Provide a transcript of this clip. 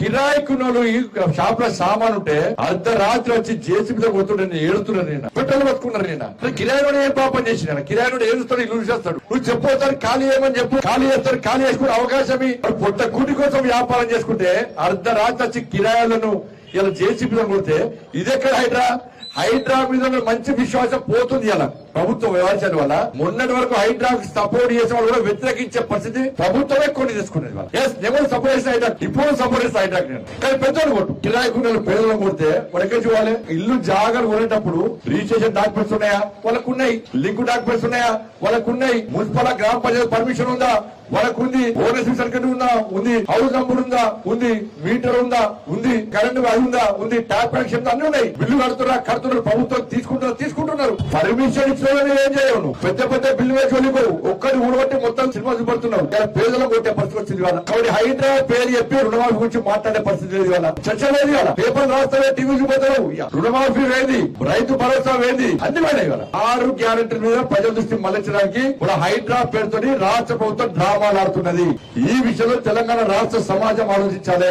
కిరాయికున్నోళ్ళు ఈ షాప్ లో సామాన్ ఉంటే అర్ధరాత్రి వచ్చి జేసీబీతో కొడుతుండే ఏడుతున్నారు నేను పెట్రోల్ పట్టుకున్నారు నేను కిరాయి ఏం పాపం చేసిన కిరాయి ఏడుస్తాడు ఇల్లు చేస్తాడు నువ్వు చెప్పవుతారు ఖాళీ ఏమని చెప్పు ఖాళీ చేస్తారు ఖాళీ చేసుకునే అవకాశం పొట్ట కూటి కోసం వ్యాపారం చేసుకుంటే అర్ధరాత్రి వచ్చి కిరాయిలను ఇలా జేసీబీలో కొడితే ఇదెక్కడ హైడ్రా మీద మంచి విశ్వాసం పోతుంది ఇలా ప్రభుత్వం వ్యవహారం వల్ల మొన్నటి వరకు హైడ్రాకు సపోర్ట్ చేసే వాళ్ళు కూడా వ్యతిరేకించే పరిస్థితి ప్రభుత్వమే కొన్ని తీసుకునేది వాళ్ళు సపోర్ట్ చేసిన హైడ్రాక్ ఇప్పుడు సపోర్ట్ చేసిన హైడ్రాక్ నేను కానీ పెద్దోళ్ళు కొట్టు కిరాయికున్న పేదలను కొడితే వాళ్ళకి చూడాలి ఇల్లు జాగాలు కొనేటప్పుడు రిజిస్ట్రేషన్ డాక్యుమెంట్స్ ఉన్నాయా వాళ్ళకు ఉన్నాయి లింక్ డాక్యుమెంట్స్ ఉన్నాయా వాళ్ళకు ఉన్నాయి మున్సిపల్ గ్రామ పంచాయతీ పర్మిషన్ ఉందా వాళ్ళకు ఉంది ఓనర్షిప్ సర్టిఫికేట్ ఉందా ఉంది హౌస్ నంబర్ ఉందా ఉంది మీటర్ ఉందా ఉంది కరెంట్ అది ఉందా ఉంది ట్యాప్ కనెక్షన్ అన్ని ఉన్నాయి బిల్లు కడుతున్నారు ప్రభుత్వం తీసుకుంటున్నారు పర్మిషన్ ఇచ్చిన ఏం చేయవు పెద్ద పెద్ద బిల్లు వేసి వెళ్ళిపోవు ఒక్కరి ఊడబట్టి మొత్తం సినిమా చూపడుతున్నావు పేదలకు కొట్టే పరిస్థితి వచ్చింది కదా కాబట్టి హైడ్రా పేరు చెప్పి రుణమాఫీ గురించి మాట్లాడే పరిస్థితి లేదు కదా చర్చ లేదు కదా పేపర్ రాస్తావే టీవీ చూపోతావు రుణమాఫీ వేది రైతు భరోసా వేది అన్ని పోయినాయి కదా 6 గ్యారెంటీల మీద ప్రజల దృష్టి మళ్లించడానికి కూడా హైడ్రా పేరుతో రాష్ట్ర ప్రభుత్వం డ్రామాలు ఆడుతున్నది ఈ విషయంలో తెలంగాణ రాష్ట్ర సమాజం ఆలోచించాలి.